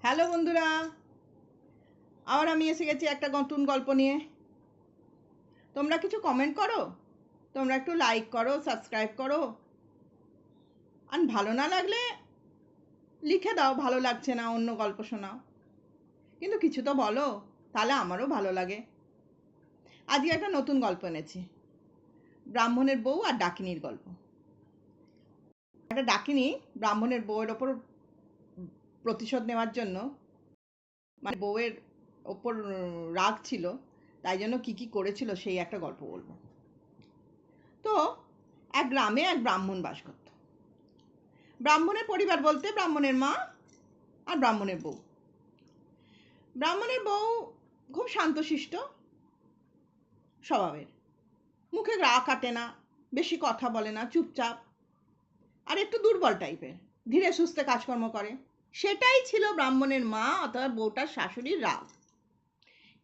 Hello বন্ধুরা, আবার আমি এসে গেছি একটা নতুন গল্প নিয়ে। তোমরা কিছু কমেন্ট করো, তোমরা একটু লাইক করো, সাবস্ক্রাইব করো, আর ভালো না লাগলে লিখে দাও ভালো লাগছে না, অন্য গল্প শোনাও। কিন্তু কিছু তো বলো, তাহলে আমারও ভালো লাগে। আজকে একটা নতুন গল্প এনেছি, ব্রাহ্মণের বউ আর ডাকিনীর গল্প। একটা ডাকিনী ব্রাহ্মণের বউয়ের ওপর প্রতিশোধ নেওয়ার জন্য, মানে বউয়ের ওপর রাগ ছিল, তাই জন্য কি কি করেছিল সেই একটা গল্প বলবো। তো এক গ্রামে এক ব্রাহ্মণ বাস করত। ব্রাহ্মণের পরিবার বলতে ব্রাহ্মণের মা আর ব্রাহ্মণের বউ। ব্রাহ্মণের বউ খুব শান্তশিষ্ট স্বভাবের, মুখে রাগ কাটে না, বেশি কথা বলে না, চুপচাপ, আর একটু দুর্বল টাইপের, ধীরে সুস্থে কাজকর্ম করে। সেটাই ছিল ব্রাহ্মণের মা অথবা বউটার শাশুড়ির রাগ।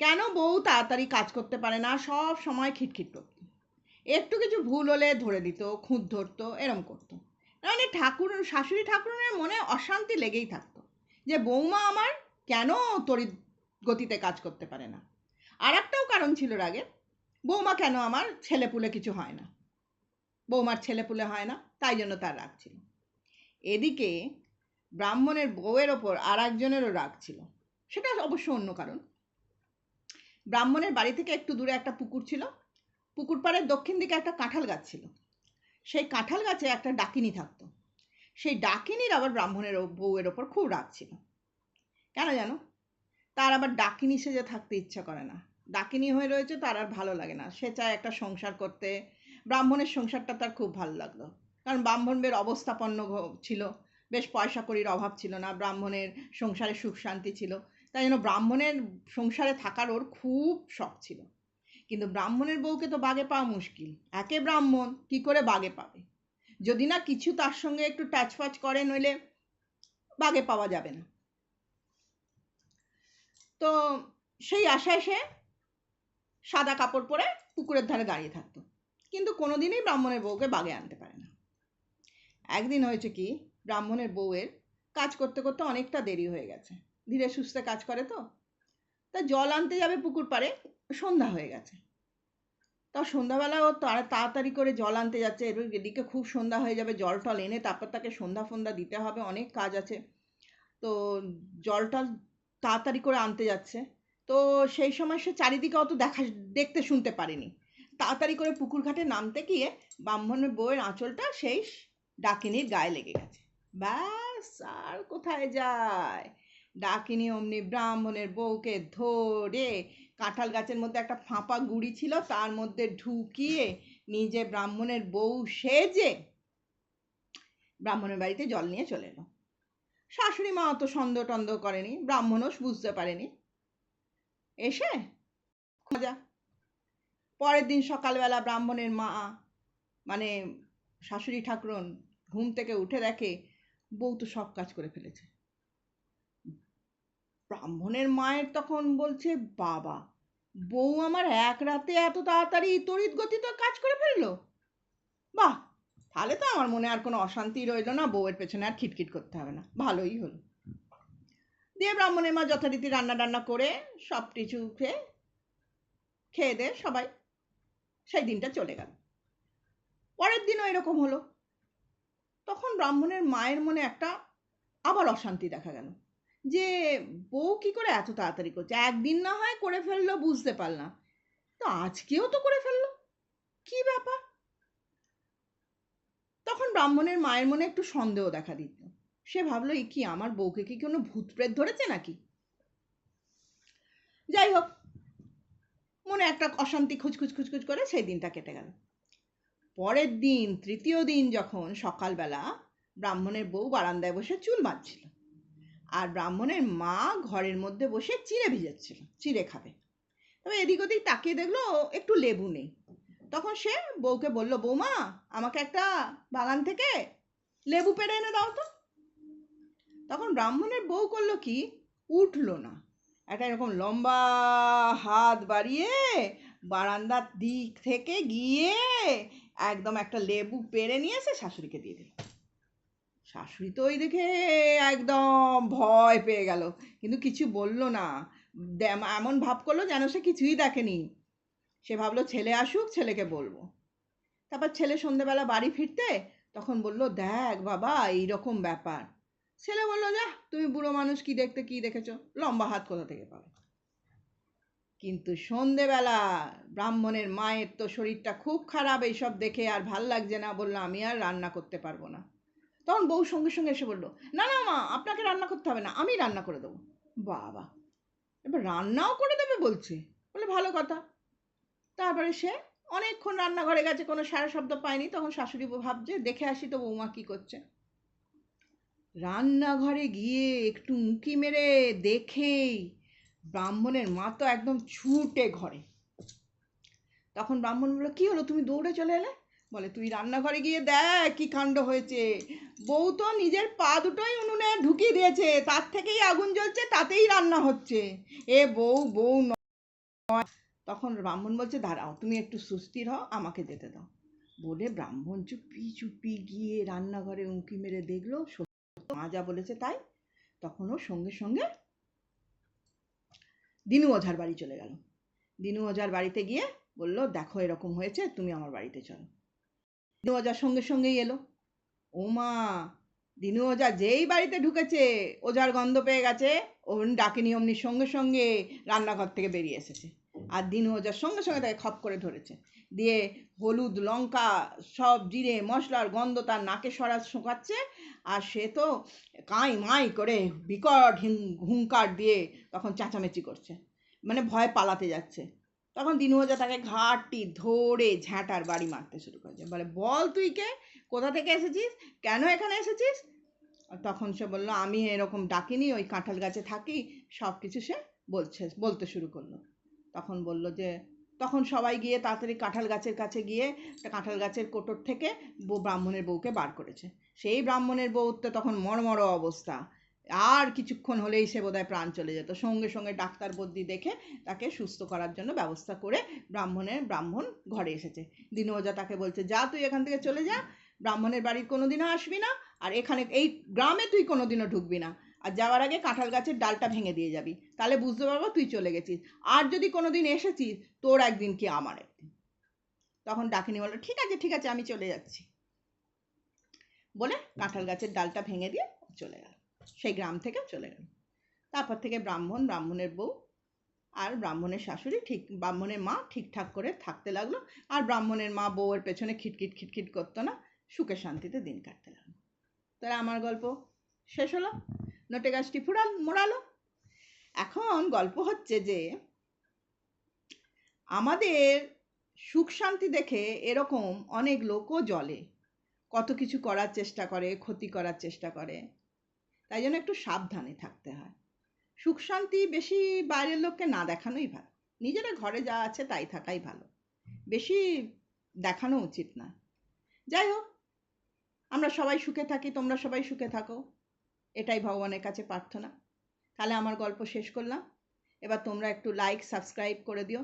কেন বউ তাড়াতাড়ি কাজ করতে পারে না, সব সময় খিটখিট করত, একটু কিছু ভুল হলে ধরে দিত, খুঁত ধরতো, এরম করতো। মানে শাশুড়ি ঠাকুরের মনে অশান্তি লেগেই থাকতো যে বৌমা আমার কেন তড়িৎ গতিতে কাজ করতে পারে না। আর একটাও কারণ ছিল রাগের, বৌমা কেন আমার ছেলেপুলে কিছু হয় না, বৌমার ছেলেপুলে হয় না, তাই জন্য তার রাগ ছিল। এদিকে ব্রাহ্মণের বউয়ের ওপর আর একজনেরও রাগ ছিল, সেটা অবশ্য অন্য কারণ। ব্রাহ্মণের বাড়ি থেকে একটু দূরে একটা পুকুর ছিল, পুকুর পাড়ের দক্ষিণ দিকে একটা কাঁঠাল গাছ ছিল। সেই কাঁঠাল গাছে একটা ডাকিনী থাকতো। সেই ডাকিনীর আবার ব্রাহ্মণের বউয়ের ওপর খুব রাগ ছিল। কেন জানো? তার আবার ডাকিনী সেজে থাকতে ইচ্ছা করে না, ডাকিনী হয়ে রয়েছে, তার আর ভালো লাগে না, সে চায় একটা সংসার করতে। ব্রাহ্মণের সংসারটা তার খুব ভালো লাগলো, কারণ ব্রাহ্মণের অবস্থাপন্ন ছিল, বেশ পয়সা কড়ির অভাব ছিল না, ব্রাহ্মণের সংসারে সুখ শান্তি ছিল, তাই জন্য ব্রাহ্মণের সংসারে থাকার ওর খুব শখ ছিল। কিন্তু ব্রাহ্মণের বউকে তো বাগে পাওয়া মুশকিল, একে ব্রাহ্মণ, কি করে বাগে পাবে? যদি না কিছু তার সঙ্গে একটু টাচ ফাচ করে, নইলে বাগে পাওয়া যাবে না। তো সেই আশায় সে সাদা কাপড় পরে পুকুরের ধারে দাঁড়িয়ে থাকতো, কিন্তু কোনোদিনই ব্রাহ্মণের বউকে বাগে আনতে পারে না। একদিন হয়েছে কি, ব্রাহ্মণের বউয়ের কাজ করতে করতে অনেকটা দেরি হয়ে গেছে, ধীরে সুস্থে কাজ করে তো, তা জল আনতে যাবে পুকুর পাড়ে, সন্ধ্যা হয়ে গেছে। তা সন্ধ্যাবেলা ও তাড়াতাড়ি করে জল আনতে যাচ্ছে, এদিকে খুব সন্ধ্যা হয়ে যাবে, জল টল এনে তারপর তাকে সন্ধ্যা ফন্ধ্যা দিতে হবে, অনেক কাজ আছে। তো জলটা তাড়াতাড়ি করে আনতে যাচ্ছে। তো সেই সময় সে চারিদিকে অত দেখতে শুনতে পারেনি। তাড়াতাড়ি করে পুকুর ঘাটে নামতে গিয়ে ব্রাহ্মণের বউয়ের আঁচলটা সেই ডাকিনীর গায়ে লেগে গেছে। ব্যাস, আর কোথায় যায়? ডাকিনী অমনি ব্রাহ্মণের বউকে ধরে কাঁঠাল গাছের মধ্যে একটা ফাঁপা গুড়ি ছিল, তার মধ্যে ঢুকিয়ে নিজে ব্রাহ্মণের বউ সেজে ব্রাহ্মণের বাড়িতে জল নিয়ে চলে এলো। শাশুড়ি মা অত সন্দেহ টন্দেহ করেনি, ব্রাহ্মণও বুঝতে পারেনি, এসে মজা। পরের দিন সকালবেলা ব্রাহ্মণের মা, মানে শাশুড়ি ঠাকুরন, ঘুম থেকে উঠে দেখে বউ তো সব কাজ করে ফেলেছে। ব্রাহ্মণের মায়ের তখন বলছে, বাবা, বউ আমার এক রাতে এত তাড়াতাড়ি তড়িৎ গতিতে কাজ করে ফেললো, বাহ, তাহলে তো আমার মনে আর কোনো অশান্তি রইলো না, বউয়ের পেছনে আর খিটখিট করতে হবে না, ভালোই হলো। দিয়ে ব্রাহ্মণের মা যথারীতি রান্না টান্না করে সব কিছু খেয়ে দিয়ে সবাই সেই দিনটা চলে গেল। পরের দিনও এরকম হলো। তখন ব্রাহ্মণের মায়ের মনে একটা আবার অশান্তি দেখা গেল, যে বউ কি করে এত তাড়াতাড়ি করছে, একদিন না হয় করে ফেললো বুঝতে পারলাম, তো আজকেও তো করে ফেললো, কি ব্যাপার? তখন ব্রাহ্মণের মায়ের মনে একটু সন্দেহ দেখা দিত। সে ভাবলো, এ কি, আমার বউকে কি কোনো ভূত প্রেত ধরেছে নাকি? যাই হোক, মনে একটা অশান্তি খুচখুচ খুচখুচ করে সেই দিনটা কেটে গেল। পরের দিন, তৃতীয় দিন, যখন সকালবেলা ব্রাহ্মণের বউ বারান্দায় বসে চুল বাঁধছিল, আর ব্রাহ্মণের মা ঘরের মধ্যে বসে চিড়ে ভিজাচ্ছিল, চিড়ে খাবে। তবে এদিক ওদিক তাকিয়ে দেখলো একটু লেবু নেই। তখন সে বউকে বলল, বৌমা, আমাকে একটা বাগান থেকে লেবু পেড়ে এনে দাও তো। তখন ব্রাহ্মণের বউ করলো কি, উঠলো না, একটা এরকম লম্বা হাত বাড়িয়ে বারান্দার দিক থেকে গিয়ে একদম একটা লেবু পেড়ে নিয়ে এসে শাশুড়িকে দিয়ে দিল। শাশুড়ি তো ওই দেখে একদম ভয় পেয়ে গেল, কিন্তু কিছু বলল না। এমন ভাব করলো যেন সে কিছুই দেখেনি। সে ভাবলো ছেলে আসুক, ছেলেকে বলবো। তারপর ছেলে সন্ধেবেলা বাড়ি ফিরতে তখন বলল, দেখ বাবা এইরকম ব্যাপার। ছেলে বললো, যা তুমি বুড়ো মানুষ, কি দেখতে কি দেখেছো, লম্বা হাত কোথা থেকে পাবে। কিন্তু সন্ধেবেলা ব্রাহ্মণের মায়ের তো শরীরটা খুব খারাপ, এইসব দেখে আর ভাল লাগছে না, বললো আমি আর রান্না করতে পারবো না। তখন বউ সঙ্গে সঙ্গে এসে বললো, না না মা, আপনাকে রান্না করতে হবে না, আমি রান্না করে দেবো। বাবা, এবার রান্নাও করে দেবে বলছে, বলে ভালো কথা। তারপরে সে অনেকক্ষণ রান্নাঘরে গেছে, কোনো সারা শব্দ পায়নি। তখন শাশুড়ি ভাবছে দেখে আসি তো বৌমা কি করছে। রান্নাঘরে গিয়ে একটু উঁকি মেরে দেখেই ব্রাহ্মণের মা তো একদম ছুটে ঘরে। তখন ব্রাহ্মণ বলল, কি হলো, তুমি দৌড়ে চলে এলে? বলে, তুই রান্নাঘরে গিয়ে দেখ কি কাণ্ড হয়েছে। বউ তো নিজের পা দুটোই উনুনে ঢুকিয়ে দিয়েছে, তার থেকেই আগুন জ্বলছে, তাতেই রান্না হচ্ছে। এ বউ বউ নয়। তখন ব্রাহ্মণ বলছে, দাঁড়াও, তুমি একটু সুস্থির হও, আমাকে যেতে দাও। বলে ব্রাহ্মণ চুপি চুপি গিয়ে রান্নাঘরে উঁকি মেরে দেখলো মা যা বলেছে তাই। তখন ও সঙ্গে সঙ্গে দিনু ওঝার বাড়ি চলে গেল। দিনু ওঝার বাড়িতে গিয়ে বলল, দেখো এরকম হয়েছে, তুমি আমার বাড়িতে চলো। দিনু ওঝার সঙ্গে সঙ্গেই এলো। ও মা, দিনু ওঝা যেই বাড়িতে ঢুকেছে, ওঝার গন্ধ পেয়ে গেছে, ওমনি ডাকিনি অমনি সঙ্গে সঙ্গে রান্নাঘর থেকে বেরিয়ে এসেছে। আর দিনু ওঝার সঙ্গে সঙ্গে তাকে খপ করে ধরেছে, দিয়ে হলুদ লঙ্কা সব জিরে মশলার গন্ধ তার নাকে সরা শোকাচ্ছে। আর সে তো কাঁই মাই করে বিকট হুঙ্কার দিয়ে তখন চেঁচামেচি করছে, মানে ভয় পালাতে যাচ্ছে। তখন দিনু ওঝা তাকে ঘাটটি ধরে ঝ্যাঁটার বাড়ি মারতে শুরু করেছে, বলে, বল তুই কে, কোথা থেকে এসেছিস, কেন এখানে এসেছিস? তখন সে বলল, আমি এরকম ডাকিনি, ওই কাঁঠাল গাছে থাকি। সব কিছু সে বলতে শুরু করলো। তখন বলল যে, তখন সবাই গিয়ে তাড়াতাড়ি কাঁঠাল গাছের কাছে গিয়ে কাঁঠাল গাছের কোটর থেকে ব্রাহ্মণের বউকে বার করেছে। সেই ব্রাহ্মণের বউ তো তখন মরমর অবস্থা, আর কিছুক্ষণ হলেই সে বোধহয় প্রাণ চলে যেত। সঙ্গে সঙ্গে ডাক্তার বদ্যি দেখে তাকে সুস্থ করার জন্য ব্যবস্থা করে ব্রাহ্মণ ঘরে এসেছে। দিনু ওঝা তাকে বলছে, যা তুই এখান থেকে চলে যা, ব্রাহ্মণের বাড়ির কোনোদিনও আসবি না, আর এখানে এই গ্রামে তুই কোনোদিনও ঢুকবি না। আর যাওয়ার আগে কাঁঠাল গাছের ডালটা ভেঙে দিয়ে যাবি, তাহলে বুঝতে পারবো তুই চলে গেছিস। আর যদি কোনোদিন এসেছিস, তোর একদিন কি আমার একদিন। তখন ডাকিনী বলল, ঠিক আছে ঠিক আছে, আমি চলে যাচ্ছি। বলে কাঁঠাল গাছের ডালটা ভেঙে দিয়ে চলে গেল, সেই গ্রাম থেকে চলে গেল। তারপর থেকে ব্রাহ্মণের বউ আর ব্রাহ্মণের শাশুড়ি ব্রাহ্মণের মা ঠিকঠাক করে থাকতে লাগলো। আর ব্রাহ্মণের মা বউয়ের পেছনে খিটখিট খিটখিট করতো না, সুখে শান্তিতে দিন কাটতে লাগলো। তাহলে আমার গল্প শেষ হলো, নোটে গাছটি মোড়ালো। এখন গল্প হচ্ছে যে আমাদের সুখ শান্তি দেখে এরকম অনেক লোকও জ্বলে, কত কিছু করার চেষ্টা করে, ক্ষতি করার চেষ্টা করে। তাই জন্য একটু সাবধানে থাকতে হয়। সুখ শান্তি বেশি বাইরের লোককে না দেখানোই ভালো, নিজেরা ঘরে যা আছে তাই থাকাই ভালো, বেশি দেখানো উচিত না। যাই হোক, আমরা সবাই সুখে থাকি, তোমরা সবাই সুখে থাকো, এটাই ভগবানের কাছে প্রার্থনা। তাহলে আমার গল্প শেষ করলাম। এবার তোমরা একটু লাইক সাবস্ক্রাইব করে দিও।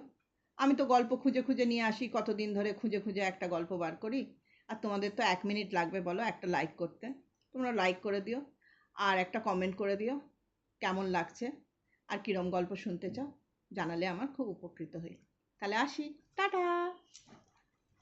আমি তো গল্প খুঁজে খুঁজে নিয়ে আসি, কতদিন ধরে খুঁজে খুঁজে একটা গল্প বার করি, আর তোমাদের তো 1 মিনিট লাগবে বলো একটা লাইক করতে। তোমরা লাইক করে দিও, আর একটা কমেন্ট করে দিও কেমন লাগছে, আর কিরম গল্প শুনতে চাও, জানালে আমার খুব উপকৃত হই। তাহলে আসি, টাটা।